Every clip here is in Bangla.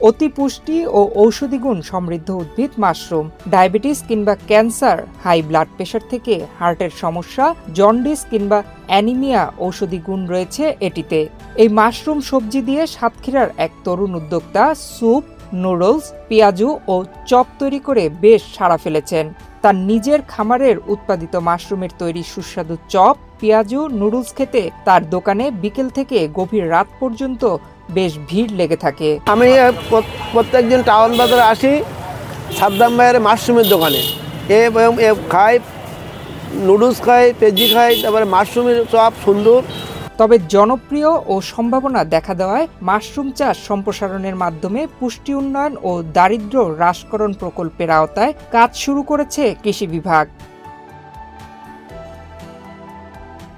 অতি পুষ্টি ও ঔষধি গুণ সমৃদ্ধ উদ্ভিদ মাশরুম। ডায়াবেটিস কিংবা ক্যান্সার, হাই ব্লাড প্রেশার থেকে হার্টের সমস্যা, জন্ডিস কিংবা অ্যানিমিয়া ঔষধি গুণ রয়েছে এটিতে। এই মাশরুম সবজি দিয়ে সাতক্ষীরার এক তরুণ উদ্যোক্তা স্যুপ, নুডলস, পেঁয়াজু ও চপ তৈরি করে বেশ সাড়া ফেলেছেন। তার নিজের খামারের উৎপাদিত মাশরুমের তৈরি সুস্বাদু চপ, পেঁয়াজু, নুডলস খেতে তার দোকানে বিকেল থেকে গভীর রাত পর্যন্ত বেশ ভিড় লেগে থাকে। আমি প্রত্যেকদিন টাউন বাজারে আসি সাদ্দাম ভাইয়ের মাশরুমের দোকানে, খাই, নুডলস খাই, পেঁয়াজি খাই, তারপরে মাশরুমের চপ সুন্দর। তবে জনপ্রিয় ও সম্ভাবনা দেখা দেওয়ায় মাশরুম চাষ সম্প্রসারণের মাধ্যমে পুষ্টি উন্নয়ন ও দারিদ্র্য হ্রাসকরণ প্রকল্পের আওতায় কাজ শুরু করেছে কৃষি বিভাগ।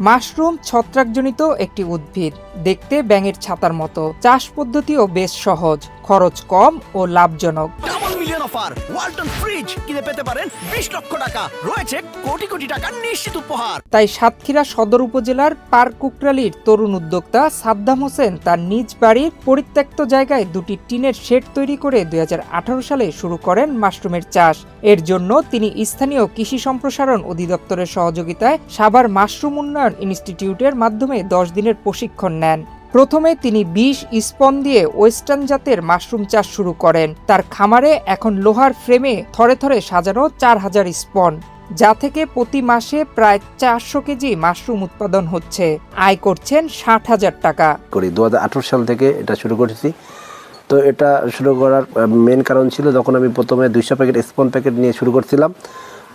মাশরুম ছত্রাকজনিত একটি উদ্ভিদ, দেখতে ব্যাঙের ছাতার মতো। চাষ পদ্ধতিও বেশ সহজ, খরচ কম ও লাভজনক। অফার ওয়ালটন ফ্রিজ কিনে পেতে পারেন 20 লক্ষ টাকা, রয়েছে কোটি কোটি টাকার নিশ্চিত উপহার। তাই সাতক্ষীরা সদর উপজেলার পারকুকরালির তরুণ উদ্যোক্তা সাদ্দাম হোসেন তার নিজ বাড়ির পরিত্যক্ত জায়গায় দুটি টিনের শেড তৈরি করে 2018 সালে শুরু করেন মাশরুমের চাষ। এর জন্য তিনি স্থানীয় কৃষি সম্প্রসারণ অধিদপ্তরের সহযোগিতায় সাভার মাশরুম উন্নয়ন ইনস্টিটিউটের মাধ্যমে 10 দিনের প্রশিক্ষণ নেন। প্রথমে তিনি 20 স্পন দিয়ে ওয়েস্টার্ন জাতের মাশরুম চাষ শুরু করেন। তার খামারে এখন লোহার ফ্রেমে থরে থরে সাজানো 4000 স্পন, যা থেকে প্রতি মাসে প্রায় 400 কেজি মাশরুম উৎপাদন হচ্ছে। আয় করছেন 60,000 টাকা। 2018 সাল থেকে এটা শুরু করেছি। তো এটা শুরু করার মেন কারণ ছিল, যখন আমি প্রথমে 200 প্যাকেট স্পন প্যাকেট নিয়ে শুরু করছিলাম,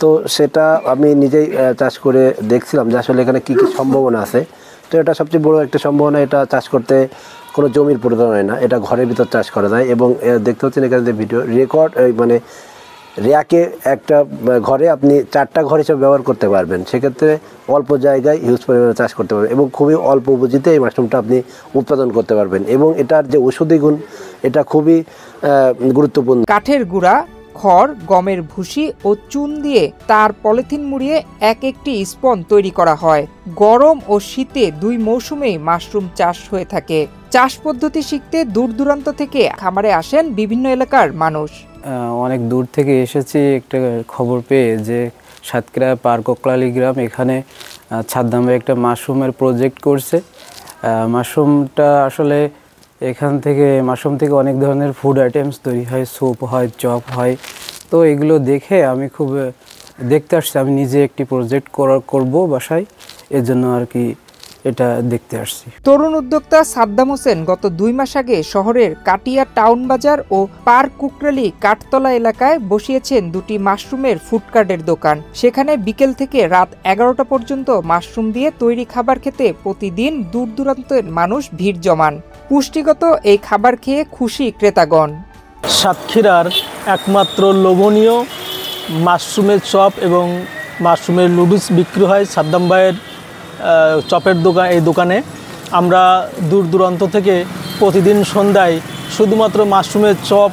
তো সেটা আমি নিজেই চাষ করে দেখছিলাম যে আসলে এখানে কী কী সম্ভাবনা আছে। তো এটা সবচেয়ে বড় একটা সম্ভাবনা, এটা চাষ করতে কোনো জমির প্রয়োজন হয় না, এটা ঘরের ভিতর চাষ করা যায়। এবং দেখতে হচ্ছেন এখানে যে ভিডিও রেকর্ড, মানে রেয়াকে একটা ঘরে আপনি 4টা ঘর হিসেবে ব্যবহার করতে পারবেন। সেক্ষেত্রে অল্প জায়গায় হিউজ পরিমাণে চাষ করতে পারবেন এবং খুবই অল্প পুঁজিতে এই মাশরুমটা আপনি উৎপাদন করতে পারবেন। এবং এটার যে ঔষধি গুণ, এটা খুবই গুরুত্বপূর্ণ। কাঠের গুঁড়া, খড়, গমের ভুসি ও চুন দিয়ে তার পলিথিন মুড়িয়ে একটি স্পন তৈরি করা হয়। গরম ও শীতে 2 মৌসুমেই মাশরুম চাষ হয়ে থাকে। চাষ পদ্ধতি শিখতে দূর দূরান্ত থেকে খামারে আসেন বিভিন্ন এলাকার মানুষ। অনেক দূর থেকে এসেছি একটা খবর পেয়ে যে সাতক্ষীরা পারকুকরালি গ্রাম, এখানে সাদ্দাম ভাই একটা মাশরুমের প্রজেক্ট করছে। মাশরুমটা আসলে মাশরুম থেকে অনেক ধরনের ফুড আইটেমস তৈরি হয়, স্যুপ হয়, চপ হয়। তো এগুলো দেখে আমি খুব দেখতে আসছি, আমি নিজে একটি প্রজেক্ট করব বাসায়, এর জন্য আর কি এটা দেখতে আসছি। তরুণ উদ্যোক্তা সাদ্দাম হোসেন গত 2 মাস আগে শহরের কাটিয়া টাউন বাজার ও পারকুকরালি কাঠতলা এলাকায় বসিয়েছেন 2টি মাশরুমের ফুডকার্টের দোকান। সেখানে বিকেল থেকে রাত 11টা পর্যন্ত মাশরুম দিয়ে তৈরি খাবার খেতে প্রতিদিন দূর দূরান্তের মানুষ ভিড় জমান। পুষ্টিগত এই খাবার খেয়ে খুশি ক্রেতাগণ। সাতক্ষীরার একমাত্র লোভনীয় মাশরুমের চপ এবং মাশরুমের নুডলস বিক্রি হয় সাদ্দাম ভাইয়ের চপের দোকান। এই দোকানে আমরা দূর দূরান্ত থেকে প্রতিদিন সন্ধ্যায় শুধুমাত্র মাশরুমের চপ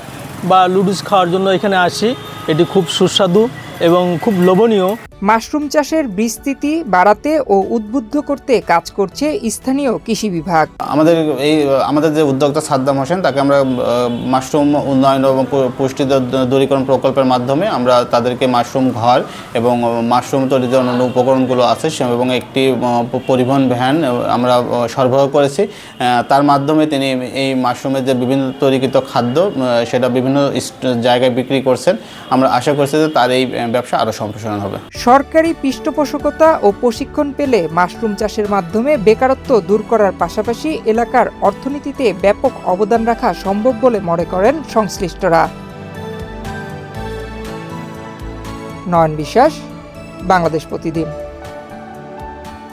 বা নুডলস খাওয়ার জন্য এখানে আসি। এটি খুব সুস্বাদু এবং খুব লোভনীয়। মাশরুম চাষের বিস্তৃতি বাড়াতে ও উদ্বুদ্ধ করতে কাজ করছে স্থানীয় কৃষি বিভাগ। আমাদের যে উদ্যোক্তা সাদ্দাম হোসেন, তাকে আমরা মাশরুম উন্নয়ন এবং পুষ্টি দূরীকরণ প্রকল্পের মাধ্যমে আমরা তাদেরকে মাশরুম ঘর এবং মাশরুম তৈরির জন্য উপকরণগুলো আছে এবং একটি পরিবহন ভ্যান আমরা সরবরাহ করেছি। তার মাধ্যমে তিনি এই মাশরুমের যে বিভিন্ন তৈরিকৃত খাদ্য, সেটা বিভিন্ন জায়গায় বিক্রি করছেন। আমরা আশা করছি যে তার এই ব্যবসা আরও সম্প্রসারণ হবে। সরকারি পৃষ্ঠপোষকতা ও প্রশিক্ষণ পেলে মাশরুম চাষের মাধ্যমে বেকারত্ব দূর করার পাশাপাশি এলাকার অর্থনীতিতে ব্যাপক অবদান রাখা সম্ভব বলে মনে করেন সংশ্লিষ্টরা। নয়ন বিশ্বাস, বাংলাদেশ প্রতিদিন।